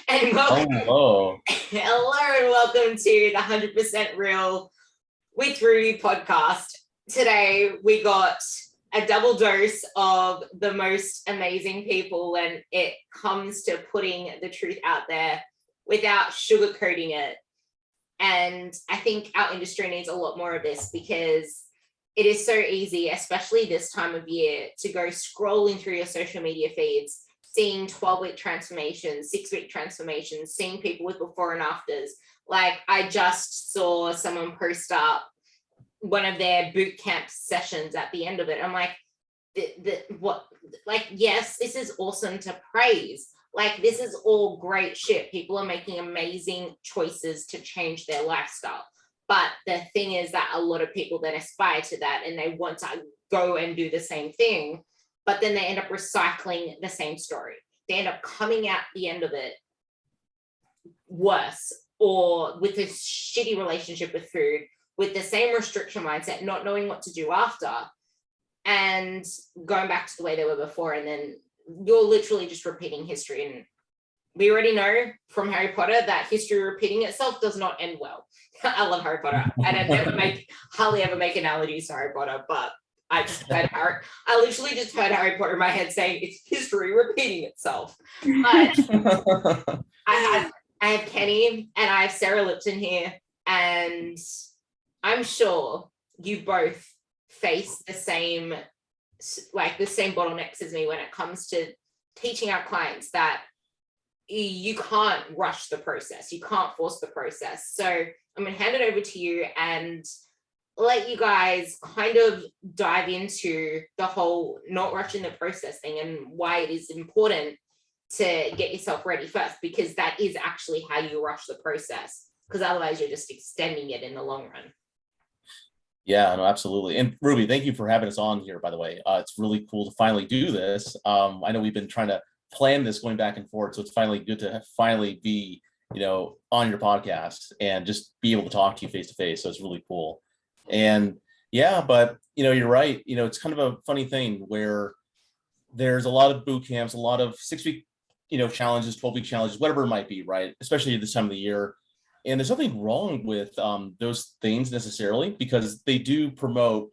and welcome. Hello. Hello, and welcome to the 100% Real with Ruby podcast. Today, we got a double dose of the most amazing people when it comes to putting the truth out there without sugarcoating it. And I think our industry needs a lot more of this because it is so easy, especially this time of year, to go scrolling through your social media feeds, seeing 12-week transformations, 6-week transformations, seeing people with before and afters. Like I just saw someone post up one of their boot camp sessions at the end of it. I'm like, yes, this is awesome to praise. Like, this is all great shit. People are making amazing choices to change their lifestyle. But the thing is that a lot of people then aspire to that and they want to go and do the same thing, but then they end up recycling the same story. They end up coming out the end of it worse, or with a shitty relationship with food, with the same restriction mindset, not knowing what to do after, and going back to the way they were before. And then you're literally just repeating history. And we already know from Harry Potter that history repeating itself does not end well. I love Harry Potter, and I hardly ever make analogies to Harry Potter, but I literally just heard Harry Potter in my head saying it's history repeating itself. But I have Kenny and I have Sarah Lipton here, and I'm sure you both face the same bottlenecks as me when it comes to teaching our clients that you can't rush the process. You can't force the process. So I'm going to hand it over to you and let you guys kind of dive into the whole not rushing the process thing and why it is important to get yourself ready first, because that is actually how you rush the process, because otherwise you're just extending it in the long run. Yeah, no, absolutely. And Ruby, thank you for having us on here, by the way. It's really cool to finally do this. I know we've been trying to plan this going back and forth, so it's finally good to finally be, on your podcast and just be able to talk to you face to face. So it's really cool. And yeah, but you're right. It's kind of a funny thing where there's a lot of boot camps, a lot of 6-week, challenges, 12-week challenges, whatever it might be, right? Especially at this time of the year. And there's nothing wrong with those things necessarily, because they do promote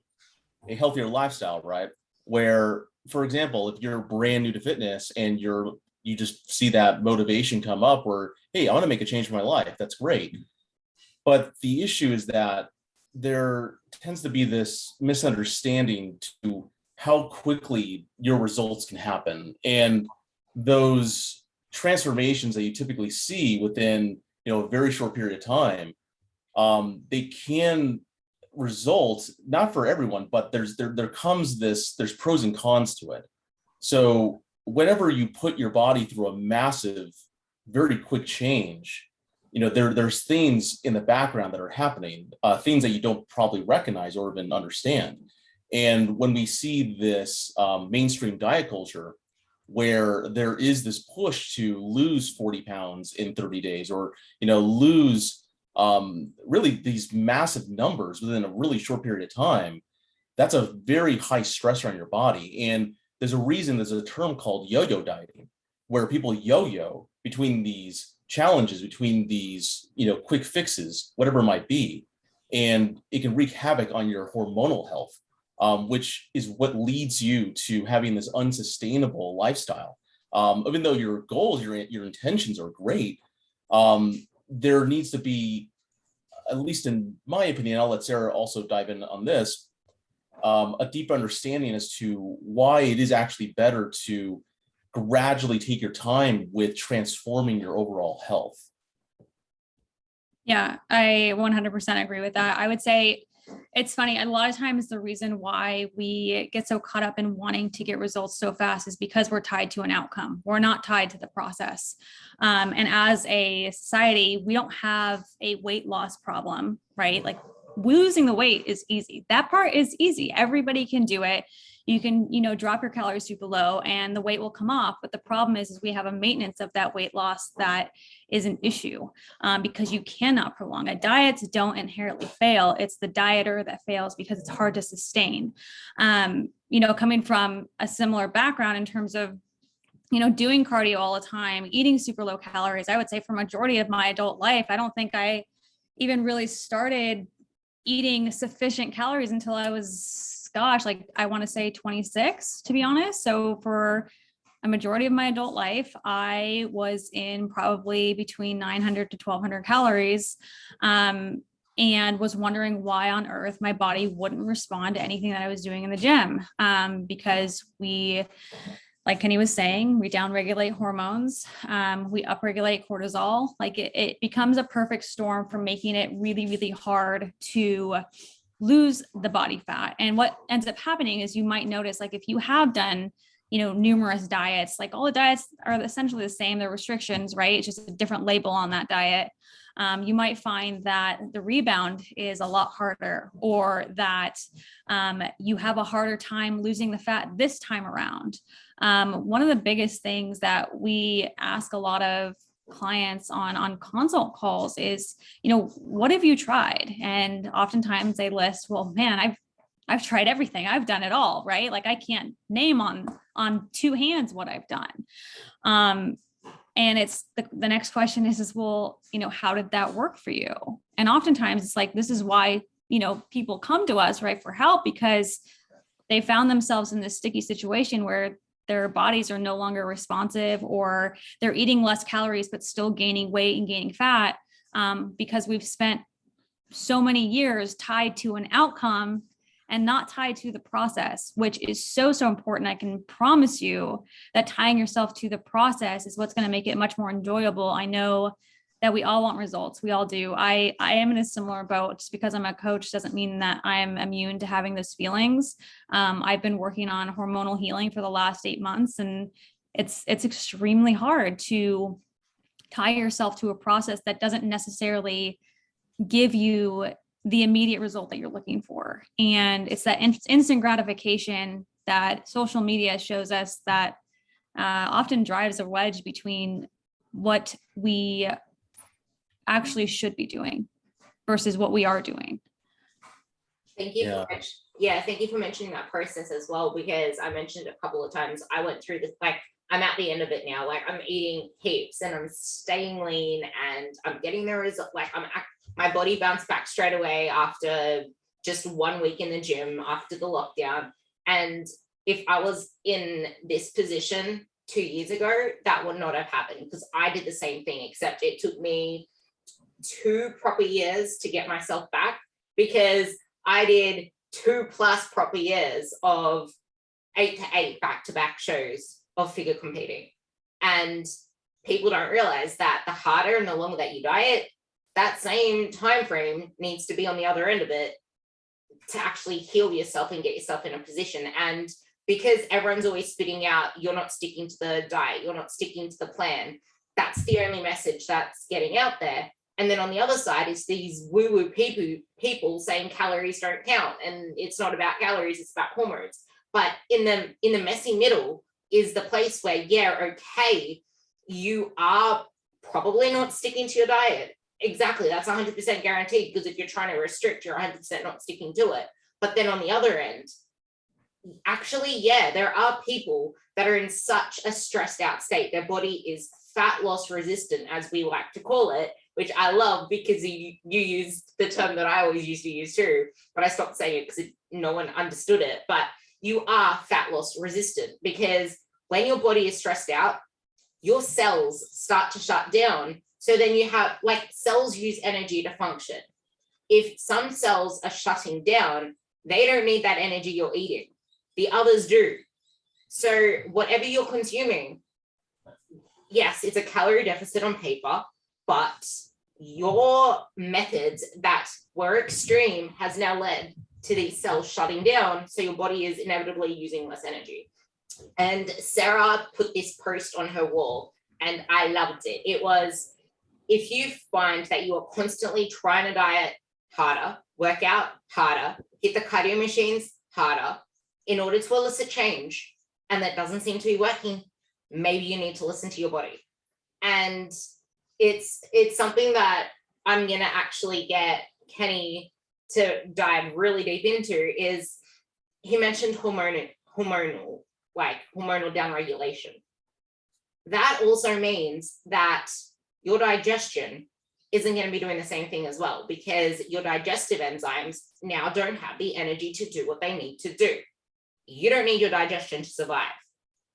a healthier lifestyle, right? Where, for example, if you're brand new to fitness and you just see that motivation come up where, hey, I want to make a change for my life, that's great. But the issue is that there tends to be this misunderstanding to how quickly your results can happen. And those transformations that you typically see within a very short period of time, they can result, not for everyone, but there comes there's pros and cons to it. So whenever you put your body through a massive, very quick change, there's things in the background that are happening, things that you don't probably recognize or even understand. And when we see this mainstream diet culture, where there is this push to lose 40 pounds in 30 days, or lose really these massive numbers within a really short period of time, that's a very high stressor on your body. And there's a term called yo-yo dieting, where people yo-yo between these challenges, between these quick fixes, whatever it might be, and it can wreak havoc on your hormonal health, which is what leads you to having this unsustainable lifestyle. Even though your goals, your intentions are great, there needs to be, at least in my opinion, I'll let Sarah also dive in on this, a deep understanding as to why it is actually better to gradually take your time with transforming your overall health. Yeah, I 100% agree with that. I would say it's funny. A lot of times the reason why we get so caught up in wanting to get results so fast is because we're tied to an outcome. We're not tied to the process. And as a society, we don't have a weight loss problem, right? Like losing the weight is easy. That part is easy. Everybody can do it. You can, drop your calories super low and the weight will come off. But the problem is we have a maintenance of that weight loss that is an issue because you cannot prolong it. Diets don't inherently fail. It's the dieter that fails because it's hard to sustain. Coming from a similar background in terms of doing cardio all the time, eating super low calories. I would say for majority of my adult life, I don't think I even really started eating sufficient calories until I was, like I want to say 26, to be honest. So for a majority of my adult life, I was in probably between 900 to 1200 calories, and was wondering why on earth my body wouldn't respond to anything that I was doing in the gym. Because we, like Kenny was saying, we downregulate hormones, we upregulate cortisol. Like it becomes a perfect storm for making it really, really hard to lose the body fat. And what ends up happening is you might notice, like if you have done, numerous diets, like all the diets are essentially the same, they're restrictions, right? It's just a different label on that diet. You might find that the rebound is a lot harder, or that you have a harder time losing the fat this time around. One of the biggest things that we ask a lot of clients on consult calls is, what have you tried? And oftentimes they list, well, man, I've tried everything. I've done it all, right? Like I can't name on two hands what I've done. And it's the next question is, well, how did that work for you? And oftentimes it's like, this is why, people come to us, right, for help, because they found themselves in this sticky situation where their bodies are no longer responsive, or they're eating less calories, but still gaining weight and gaining fat, because we've spent so many years tied to an outcome and not tied to the process, which is so, so important. I can promise you that tying yourself to the process is what's going to make it much more enjoyable. I know that we all want results. We all do. I am in a similar boat. Just because I'm a coach doesn't mean that I'm immune to having those feelings. I've been working on hormonal healing for the last 8 months, and it's extremely hard to tie yourself to a process that doesn't necessarily give you the immediate result that you're looking for. And it's that instant gratification that social media shows us that often drives a wedge between what we actually should be doing versus what we are doing. Thank you. Thank you for mentioning that process as well, because I mentioned a couple of times I went through this, like I'm at the end of it now. Like I'm eating heaps and I'm staying lean and I'm getting the result. Like my body bounced back straight away after just 1 week in the gym after the lockdown. And if I was in this position 2 years ago, that would not have happened, because I did the same thing, except it took me 2 proper years to get myself back, because I did 2+ proper years of 8 to 8 back-to-back shows of figure competing. And people don't realize that the harder and the longer that you diet, that same time frame needs to be on the other end of it to actually heal yourself and get yourself in a position. And because everyone's always spitting out, you're not sticking to the diet, you're not sticking to the plan, that's the only message that's getting out there. And then on the other side is these woo-woo people saying calories don't count, and it's not about calories, it's about hormones. But in the messy middle is the place where, okay, you are probably not sticking to your diet. Exactly, that's 100% guaranteed, because if you're trying to restrict, you're 100% not sticking to it. But then on the other end, actually, there are people that are in such a stressed out state. Their body is fat loss resistant, as we like to call it, which I love, because you used the term that I always used to use too, but I stopped saying it because no one understood it. But you are fat loss resistant, because when your body is stressed out, your cells start to shut down. So then you have, like, cells use energy to function. If some cells are shutting down, they don't need that energy you're eating. The others do. So whatever you're consuming, yes, it's a calorie deficit on paper, but your methods that were extreme has now led to these cells shutting down. So your body is inevitably using less energy. And Sarah put this post on her wall, and I loved it. It was, if you find that you are constantly trying to diet harder, work out harder, hit the cardio machines harder in order to elicit change, and that doesn't seem to be working, maybe you need to listen to your body. And it's something that I'm going to actually get Kenny to dive really deep into. Is he mentioned hormonal downregulation. that also means that your digestion isn't going to be doing the same thing as well, because your digestive enzymes now don't have the energy to do what they need to do. You don't need your digestion to survive,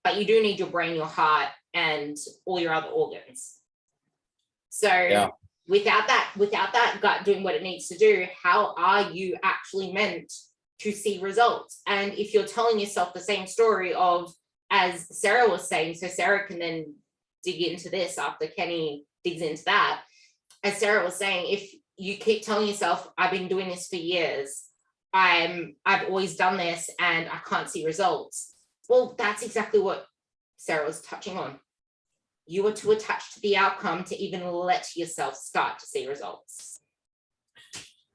but you do need your brain, your heart, and all your other organs. So without that gut doing what it needs to do, how are you actually meant to see results? And if you're telling yourself the same story of, as Sarah was saying, so Sarah can then dig into this after Kenny digs into that. As Sarah was saying, if you keep telling yourself, I've been doing this for years, I've always done this and I can't see results. Well, that's exactly what Sarah was touching on. You are too attached to the outcome to even let yourself start to see results.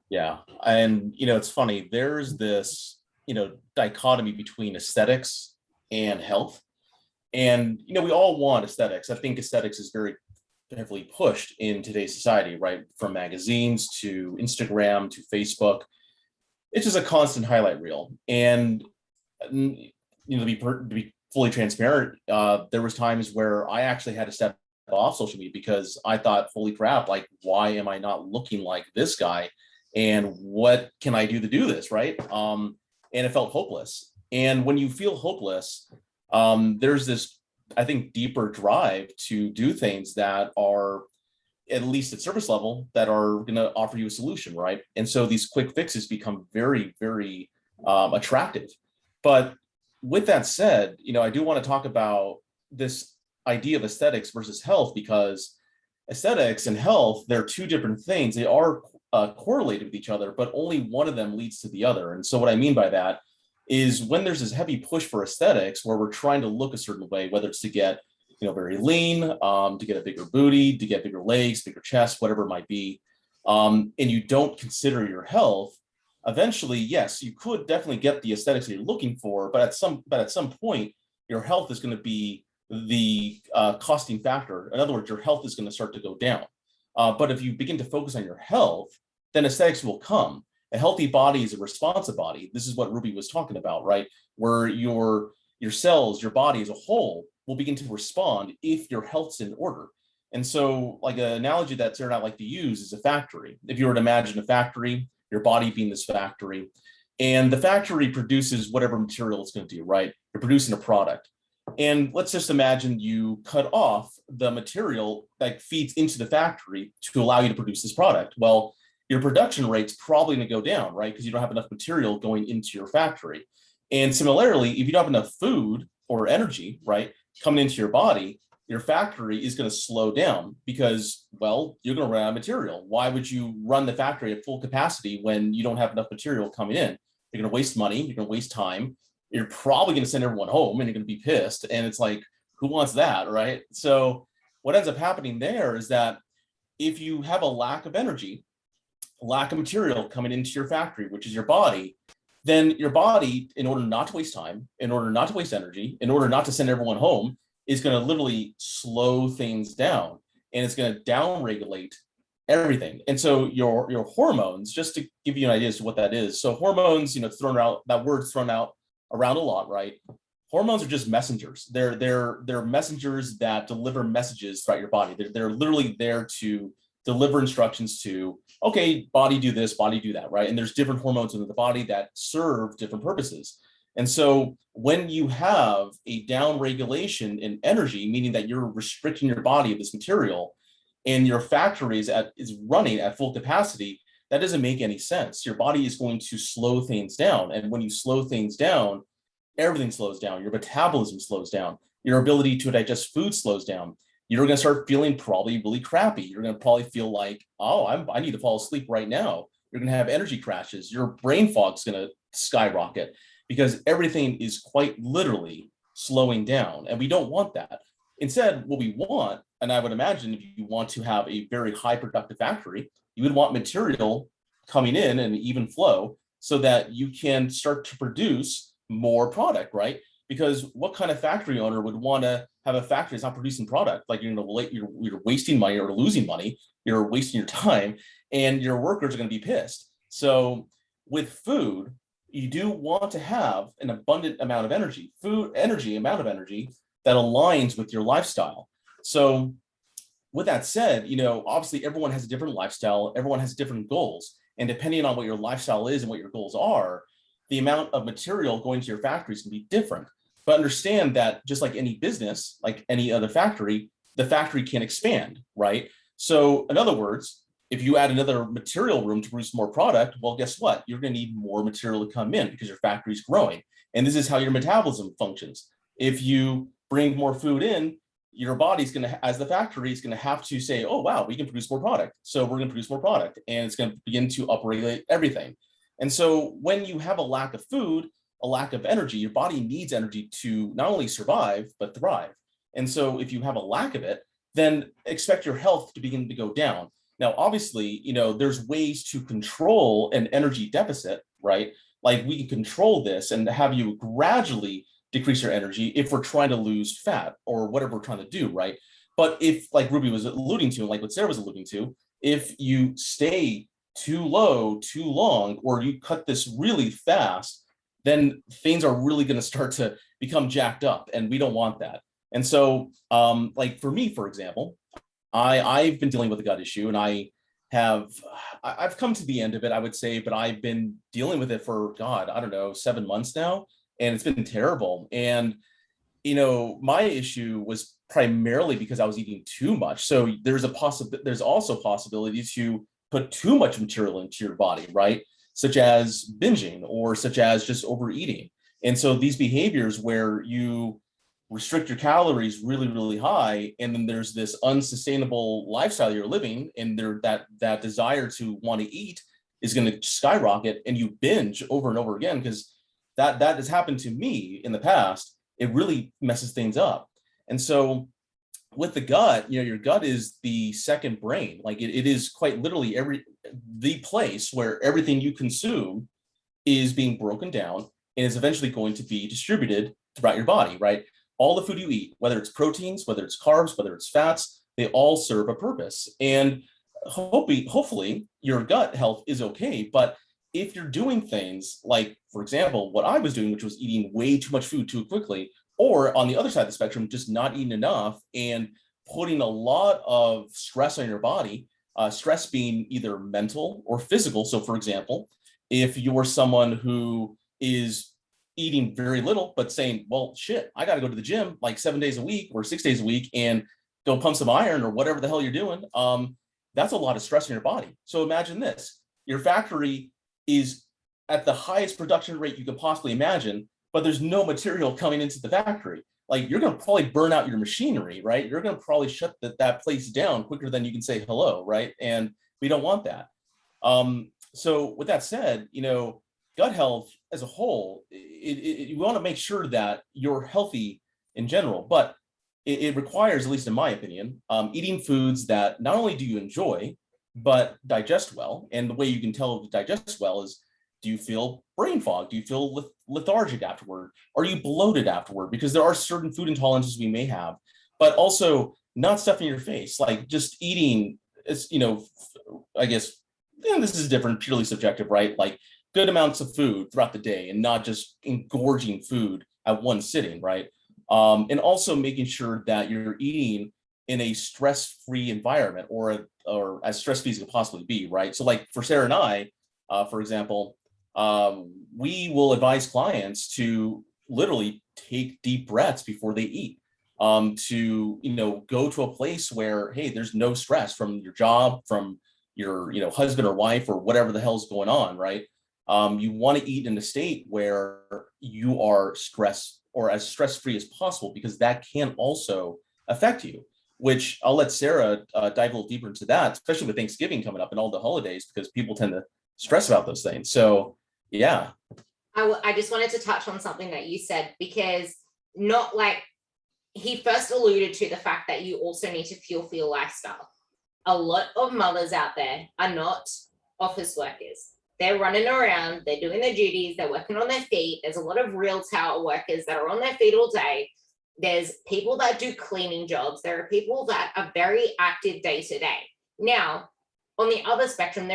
Yeah. And, it's funny, there's this, dichotomy between aesthetics and health. And, we all want aesthetics. I think aesthetics is very heavily pushed in today's society, right? From magazines to Instagram to Facebook. It's just a constant highlight reel. And, to be fully transparent, there was times where I actually had to step off social media because I thought, holy crap, like, why am I not looking like this guy? And what can I do to do this, right? And it felt hopeless. And when you feel hopeless, there's this, I think, deeper drive to do things that are, at least at surface level, that are going to offer you a solution, right? And so these quick fixes become very, very attractive. But with that said, I do want to talk about this idea of aesthetics versus health, because aesthetics and health, they're two different things. They are correlated with each other, but only one of them leads to the other. And so what I mean by that is when there's this heavy push for aesthetics where we're trying to look a certain way, whether it's to get, very lean, to get a bigger booty, to get bigger legs, bigger chest, whatever it might be, and you don't consider your health, eventually, yes, you could definitely get the aesthetics that you're looking for, but at some point, your health is going to be the costing factor. In other words, your health is going to start to go down. But if you begin to focus on your health, then aesthetics will come. A healthy body is a responsive body. This is what Ruby was talking about, right? Where your cells, your body as a whole, will begin to respond if your health's in order. And so, like, an analogy that Sarah and I like to use is a factory. If you were to imagine a factory, your body being this factory, and the factory produces whatever material it's going to do, right? You're producing a product. And let's just imagine you cut off the material that feeds into the factory to allow you to produce this product. Well, your production rate's probably going to go down, right? Because you don't have enough material going into your factory. And similarly, if you don't have enough food or energy, right, coming into your body, your factory is going to slow down because, well, you're going to run out of material. Why would you run the factory at full capacity when you don't have enough material coming in? You're going to waste money. You're going to waste time. You're probably going to send everyone home and you're going to be pissed. And it's like, who wants that, right? So what ends up happening there is that if you have a lack of energy, lack of material coming into your factory, which is your body, then your body, in order not to waste time, in order not to waste energy, in order not to send everyone home, is going to literally slow things down, and it's going to downregulate everything. And so your hormones, just to give you an idea as to what that is. So hormones, thrown out, that word's thrown out around a lot, right? Hormones are just messengers. They're messengers that deliver messages throughout your body. They're literally there to deliver instructions to, okay, body do this, body do that, right? And there's different hormones in the body that serve different purposes. And so when you have a down regulation in energy, meaning that you're restricting your body of this material and your factory is running at full capacity, that doesn't make any sense. Your body is going to slow things down. And when you slow things down, everything slows down. Your metabolism slows down. Your ability to digest food slows down. You're going to start feeling probably really crappy. You're going to probably feel like, oh, I need to fall asleep right now. You're going to have energy crashes. Your brain fog's going to skyrocket because everything is quite literally slowing down. And we don't want that. Instead, what we want, and I would imagine if you want to have a very high productive factory, you would want material coming in and even flow so that you can start to produce more product, right? Because what kind of factory owner would want to have a factory that's not producing product? Like you're wasting money or losing money, you're wasting your time, and your workers are going to be pissed. So with food, you do want to have an abundant amount of energy. Amount of energy that aligns with your lifestyle. So with that said, obviously everyone has a different lifestyle, everyone has different goals. And depending on what your lifestyle is and what your goals are, the amount of material going to your factories can be different. But understand that just like any business, like any other factory, the factory can expand, right? So in other words, if you add another material room to produce more product, well, guess what? You're going to need more material to come in because your factory's growing. And this is how your metabolism functions. If you bring more food in, your body's going to, as the factory, is going to have to say, oh, wow, we can produce more product. So we're going to produce more product, and it's going to begin to upregulate everything. And so when you have a lack of food, a lack of energy, your body needs energy to not only survive, but thrive. And so if you have a lack of it, then expect your health to begin to go down. Now, obviously, there's ways to control an energy deficit, right? Like we can control this and have you gradually decrease your energy if we're trying to lose fat or whatever we're trying to do, right? But if, like Ruby was alluding to, and like what Sarah was alluding to, if you stay too low too long, or you cut this really fast, then things are really going to start to become jacked up, and we don't want that. And so, like for me, for example, I've been dealing with a gut issue, and I've come to the end of it, I would say, but I've been dealing with it for, God, I don't know, 7 months now, and it's been terrible. And, my issue was primarily because I was eating too much. So there's also possibility to put too much material into your body, right? Such as binging or such as just overeating. And so these behaviors where you restrict your calories really, really high, and then there's this unsustainable lifestyle you're living, and that desire to want to eat is going to skyrocket, and you binge over and over again, because that has happened to me in the past. It really messes things up. And so with the gut, your gut is the second brain. Like it is quite literally the place where everything you consume is being broken down and is eventually going to be distributed throughout your body, right? All the food you eat, whether it's proteins, whether it's carbs, whether it's fats, they all serve a purpose. And hopefully your gut health is okay. But if you're doing things like, for example, what I was doing, which was eating way too much food too quickly, or on the other side of the spectrum, just not eating enough and putting a lot of stress on your body, stress being either mental or physical. So for example, if you're someone who is eating very little, but saying, well, shit, I got to go to the gym like 7 days a week or 6 days a week and go pump some iron or whatever the hell you're doing, that's a lot of stress in your body. So imagine this, your factory is at the highest production rate you could possibly imagine, but there's no material coming into the factory. Like you're going to probably burn out your machinery, right? You're going to probably shut that place down quicker than you can say hello, right? And we don't want that. So with that said, gut health as a whole, you want to make sure that you're healthy in general, but it requires, at least in my opinion, eating foods that not only do you enjoy, but digest well. And the way you can tell if you digest well is, do you feel brain fog? Do you feel lethargic afterward? Are you bloated afterward? Because there are certain food intolerances we may have, but also not stuffing your face, like just eating, I guess, this is different, purely subjective, right? Like good amounts of food throughout the day and not just engorging food at one sitting, right? And also making sure that you're eating in a stress-free environment or as stress-free as it could possibly be, right? So like for Sarah and I, for example, we will advise clients to literally take deep breaths before they eat, to, go to a place where, hey, there's no stress from your job, from your, husband or wife or whatever the hell's going on, right? You want to eat in a state where you are stressed or as stress-free as possible, because that can also affect you, which I'll let Sarah dive a little deeper into that, especially with Thanksgiving coming up and all the holidays, because people tend to stress about those things. So, yeah. I just wanted to touch on something that you said, because not like he first alluded to the fact that you also need to fuel for your lifestyle. A lot of mothers out there are not office workers. They're running around, they're doing their duties, they're working on their feet. There's a lot of retail workers that are on their feet all day. There's people that do cleaning jobs. There are people that are very active day to day. Now, on the other spectrum,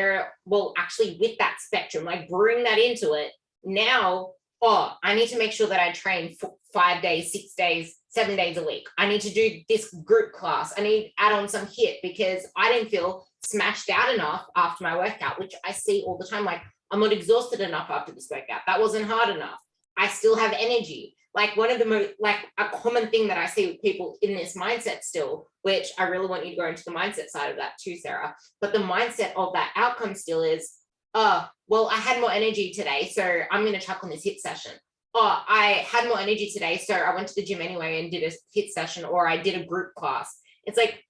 actually with that spectrum, like bring that into it. Now, I need to make sure that I train 5 days, 6 days 7 days a week. I need to do this group class. I need to add on some HIIT because I didn't feel smashed out enough after my workout, which I see all the time. Like, I'm not exhausted enough after this workout. That wasn't hard enough. I still have energy. Like, one of the most, like, a common thing that I see with people in this mindset still, which I really want you to go into the mindset side of that too, Sarah. But the mindset of that outcome still is, oh, well, I had more energy today, so I'm going to chuck on this HIIT session. Oh, I had more energy today, so I went to the gym anyway and did a HIIT session, or I did a group class. It's like,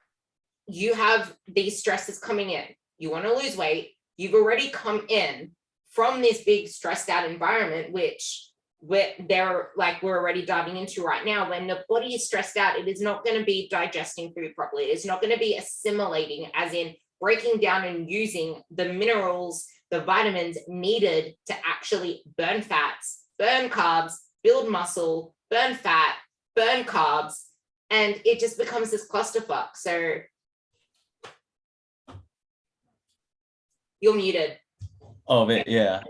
you have these stresses coming in. You want to lose weight. You've already come in from this big stressed out environment, which we're already diving into right now. When the body is stressed out, it is not going to be digesting food properly. It's not going to be assimilating, as in breaking down and using the minerals, the vitamins needed to actually burn fats, burn carbs, build muscle, burn fat, burn carbs, and it just becomes this clusterfuck. So you're muted. Oh, yeah.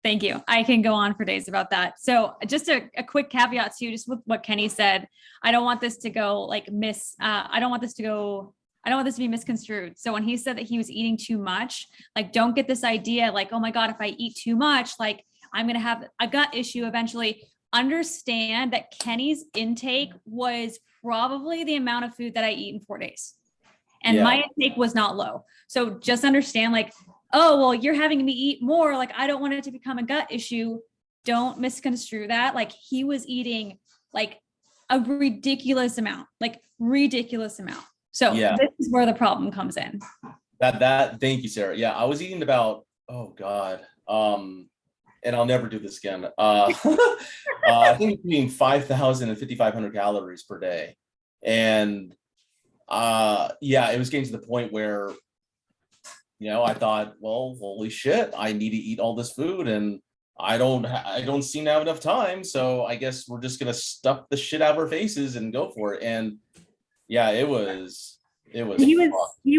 Thank you. I can go on for days about that. So just a quick caveat too, just with what Kenny said. I don't want this to go like I don't want this to be misconstrued. So when he said that he was eating too much, like, don't get this idea like, oh my God, if I eat too much, like, I'm going to have a gut issue eventually. Understand that Kenny's intake was probably the amount of food that I eat in 4 days. And my intake was not low. So just understand, like, oh, well, you're having me eat more. Like, I don't want it to become a gut issue. Don't misconstrue that. Like, he was eating like a ridiculous amount. So this is where the problem comes in. Thank you, Sarah. Yeah, I was eating about, oh God. And I'll never do this again. I think eating 5,000 and 5,500 calories per day. And it was getting to the point where, I thought, well, holy shit, I need to eat all this food and I don't seem to have enough time. So I guess we're just going to stuff the shit out of our faces and go for it. And yeah, it was he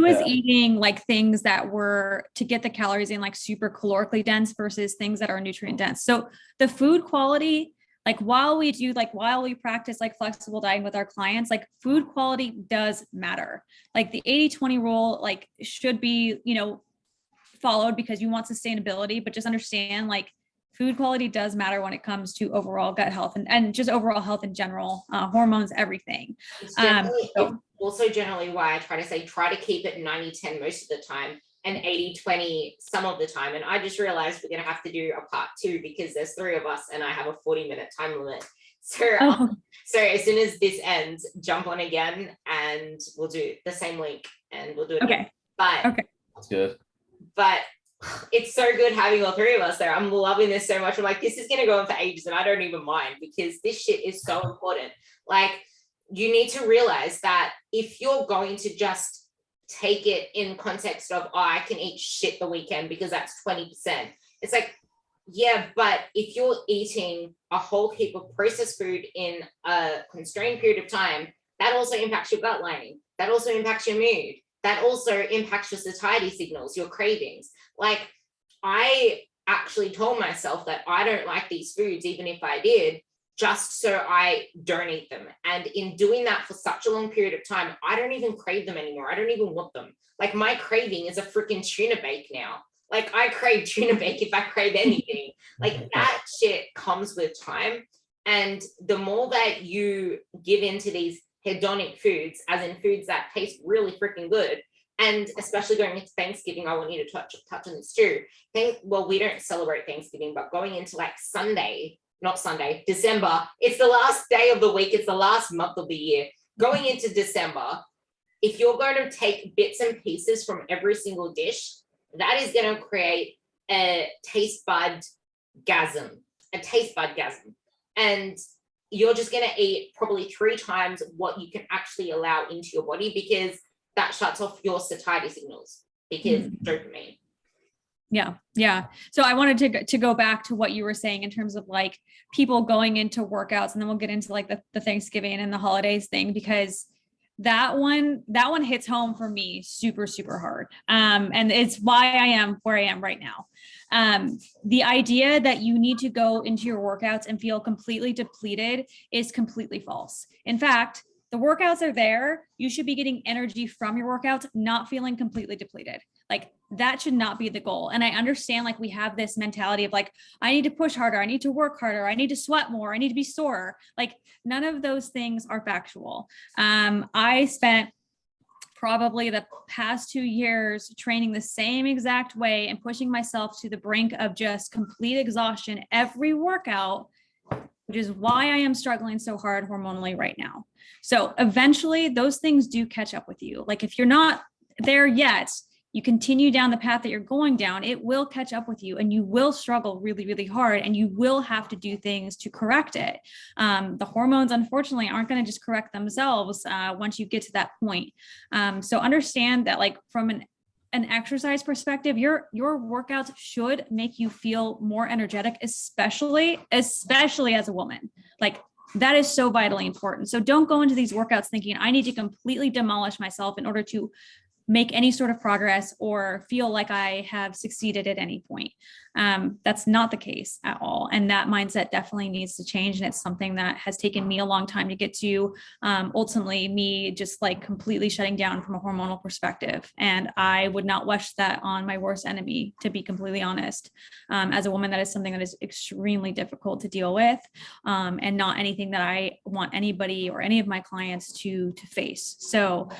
was eating like things that were to get the calories in, like super calorically dense versus things that are nutrient dense. So the food quality, like while we practice like flexible dieting with our clients, like food quality does matter. Like the 80-20 rule, like should be, followed because you want sustainability, but just understand like food quality does matter when it comes to overall gut health and just overall health in general, hormones, everything. Also generally why I try to keep it 90-10 most of the time and 80-20 some of the time. And I just realized we're going to have to do a part 2 because there's 3 of us and I have a 40-minute time limit. So, so as soon as this ends, jump on again and we'll do the same link and we'll do it. Okay. But that's good. But it's so good having all 3 of us there. I'm loving this so much. I'm like, this is going to go on for ages and I don't even mind because this shit is so important. Like, you need to realize that if you're going to just take it in context of, oh, I can eat shit the weekend because that's 20%. It's like, yeah, but if you're eating a whole heap of processed food in a constrained period of time, that also impacts your gut lining. That also impacts your mood. That also impacts your satiety signals, your cravings. Like, I actually told myself that I don't like these foods, even if I did, just so I don't eat them. And in doing that for such a long period of time, I don't even crave them anymore. I don't even want them. Like, my craving is a freaking tuna bake now. Like, I crave tuna bake if I crave anything. Like, that shit comes with time. And the more that you give into these hedonic foods, as in foods that taste really freaking good, and especially going into Thanksgiving, I want you to touch on this too. Well, we don't celebrate Thanksgiving, but going into like December, it's the last day of the week, it's the last month of the year. Going into December, if you're going to take bits and pieces from every single dish, that is going to create a taste bud gasm. And you're just going to eat probably 3 times what you can actually allow into your body because that shuts off your satiety signals because dopamine. Yeah. So I wanted to go back to what you were saying in terms of like people going into workouts, and then we'll get into like the Thanksgiving and the holidays thing, because that one hits home for me super, super hard. And it's why I am where I am right now. The idea that you need to go into your workouts and feel completely depleted is completely false. In fact, the workouts are there. You should be getting energy from your workouts, not feeling completely depleted. Like that should not be the goal. And I understand like we have this mentality of like, I need to push harder. I need to work harder. I need to sweat more. I need to be sore. Like none of those things are factual. I spent probably the past 2 years training the same exact way and pushing myself to the brink of just complete exhaustion every workout, which is why I am struggling so hard hormonally right now. So eventually those things do catch up with you. Like if you're not there yet, you continue down the path that you're going down, it will catch up with you and you will struggle really, really hard and you will have to do things to correct it. The hormones, unfortunately, aren't going to just correct themselves once you get to that point. So understand that like from an exercise perspective, your workouts should make you feel more energetic, especially as a woman. Like that is so vitally important. So don't go into these workouts thinking I need to completely demolish myself in order to make any sort of progress or feel like I have succeeded at any point. That's not the case at all. And that mindset definitely needs to change. And it's something that has taken me a long time to get to. Ultimately, me just like completely shutting down from a hormonal perspective. And I would not wish that on my worst enemy, to be completely honest. As a woman, that is something that is extremely difficult to deal with, and not anything that I want anybody or any of my clients to face. So,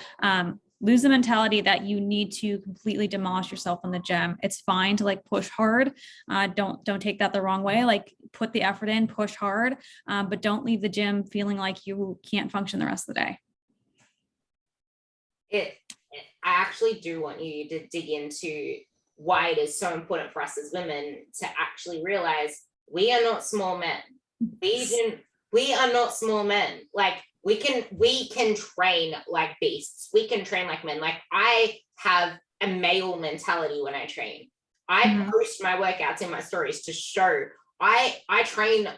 lose the mentality that you need to completely demolish yourself in the gym. It's fine to like push hard. Don't take that the wrong way. Like put the effort in, push hard, but don't leave the gym feeling like you can't function the rest of the day. I actually do want you to dig into why it is so important for us as women to actually realize we are not small men. We are not small men. Like we can train like beasts. We can train like men. Like I have a male mentality when I train. I post my workouts in my stories to show I train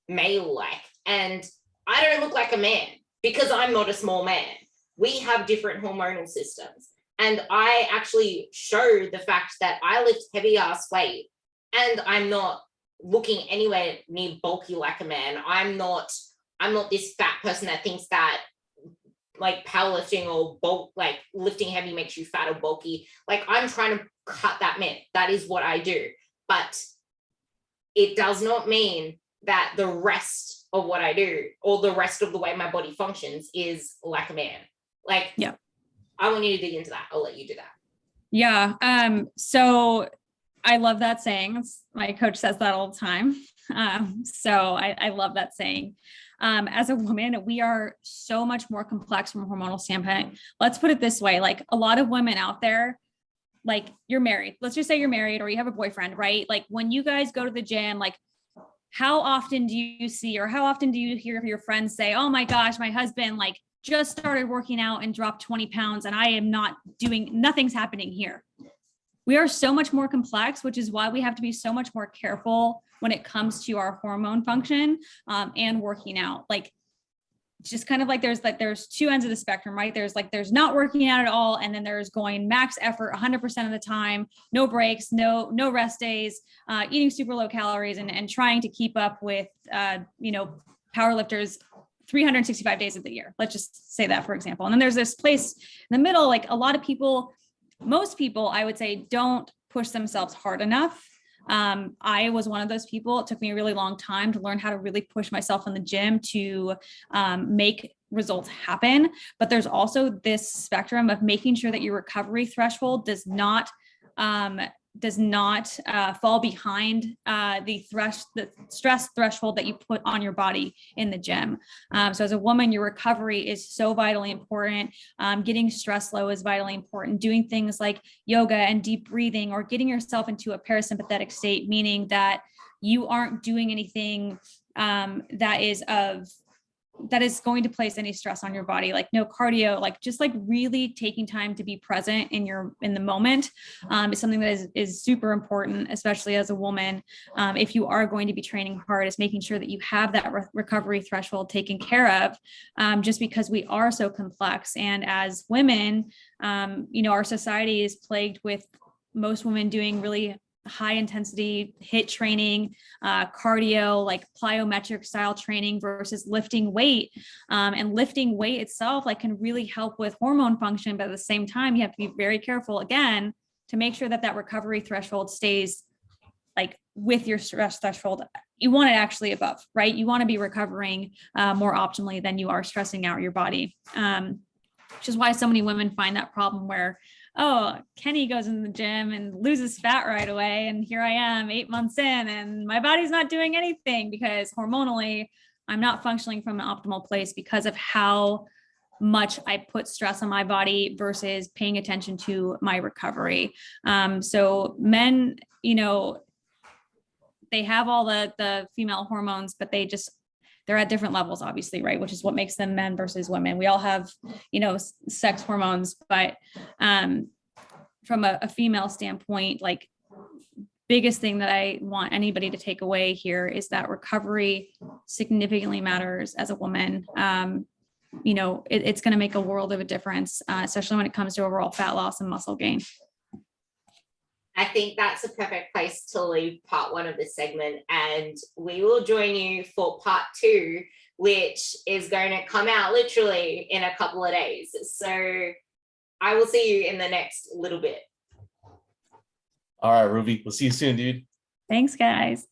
male like, and I don't look like a man because I'm not a small man. We have different hormonal systems. And I actually show the fact that I lift heavy ass weight and I'm not looking anywhere near bulky like a man. I'm not this fat person that thinks that like powerlifting or bulk, like lifting heavy makes you fat or bulky. Like I'm trying to cut that myth. That is what I do. But it does not mean that the rest of what I do or the rest of the way my body functions is like a man. Like, yeah, I want you to dig into that. I'll let you do that. Yeah. So I love that saying. My coach says that all the time. So I love that saying. As a woman, we are so much more complex from a hormonal standpoint. Let's put it this way. Like a lot of women out there, like you're married, let's just say you're married or you have a boyfriend, right? Like when you guys go to the gym, like how often do you see, or how often do you hear your friends say, oh my gosh, my husband like just started working out and dropped 20 pounds and I am not doing, nothing's happening here. We are so much more complex, which is why we have to be so much more careful when it comes to our hormone function and working out. Like, just kind of like there's two ends of the spectrum, right? There's not working out at all. And then there's going max effort 100% of the time, no breaks, no rest days, eating super low calories and trying to keep up with, powerlifters 365 days of the year. Let's just say that, for example. And then there's this place in the middle, like a lot of people, most people, I would say, don't push themselves hard enough. I was one of those people. It took me a really long time to learn how to really push myself in the gym to make results happen. But there's also this spectrum of making sure that your recovery threshold does not fall behind the stress threshold that you put on your body in the gym. So as a woman, your recovery is so vitally important. Getting stress low is vitally important. Doing things like yoga and deep breathing, or getting yourself into a parasympathetic state, meaning that you aren't doing anything that is of that is going to place any stress on your body, like no cardio, like just like really taking time to be present in the moment is something that is super important, especially as a woman. If you are going to be training hard, is making sure that you have that recovery threshold taken care of, just because we are so complex. And as women, our society is plagued with most women doing really high intensity HIIT training, cardio, like plyometric style training versus lifting weight. And lifting weight itself like can really help with hormone function, but at the same time, you have to be very careful again to make sure that that recovery threshold stays like with your stress threshold. You want it actually above, right? You want to be recovering more optimally than you are stressing out your body. Which is why so many women find that problem where, oh, Kenny goes in the gym and loses fat right away. And here I am 8 months in and my body's not doing anything because hormonally I'm not functioning from an optimal place because of how much I put stress on my body versus paying attention to my recovery. So men, they have all the female hormones, but they're at different levels, obviously, right? Which is what makes them men versus women. We all have, sex hormones, but from a female standpoint, like biggest thing that I want anybody to take away here is that recovery significantly matters as a woman. It's going to make a world of a difference, especially when it comes to overall fat loss and muscle gain. I think that's a perfect place to leave part 1 of this segment, and we will join you for part 2, which is going to come out literally in a couple of days. So I will see you in the next little bit. All right, Ruby, we'll see you soon, dude. Thanks, guys.